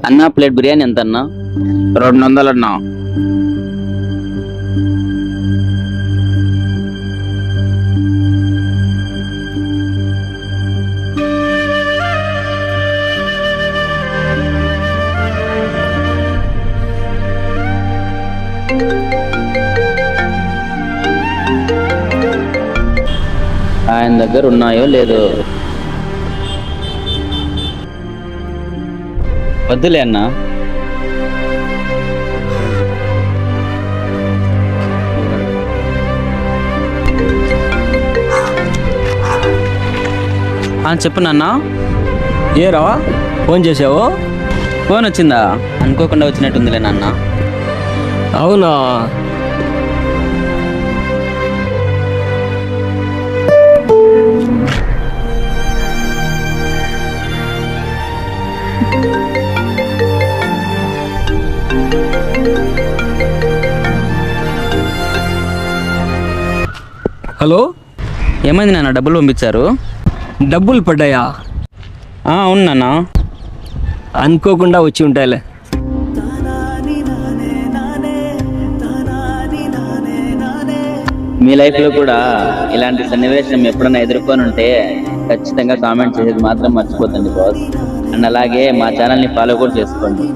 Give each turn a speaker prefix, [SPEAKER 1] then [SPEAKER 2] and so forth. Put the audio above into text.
[SPEAKER 1] అన్నా ప్లేట్ బిర్యానీ ఎంత అన్నా?
[SPEAKER 2] 200 అన్నా.
[SPEAKER 1] ఆయన దగ్గర ఉన్నాయో లేదో. వద్దులే అన్నా. చెప్పు నాన్న.
[SPEAKER 3] ఏరా ఫోన్ చేసావు?
[SPEAKER 1] ఫోన్ వచ్చిందా? అనుకోకుండా వచ్చినట్టుందిలే నాన్న.
[SPEAKER 3] అవునా? హలో,
[SPEAKER 1] ఏమైంది నాన్న? డబ్బులు పంపించారు?
[SPEAKER 3] డబ్బులు పడ్డాయా?
[SPEAKER 1] అవును నాన్న.
[SPEAKER 3] అనుకోకుండా వచ్చి ఉంటాయిలే.
[SPEAKER 1] మీ లైఫ్లో కూడా ఇలాంటి సన్నివేశం ఎప్పుడైనా ఎదుర్కొని ఉంటే ఖచ్చితంగా కామెంట్ చేసేది మాత్రం మర్చిపోతుంది బాస్. అండ్ అలాగే మా ఛానల్ని ఫాలో కూడా చేసుకోండి.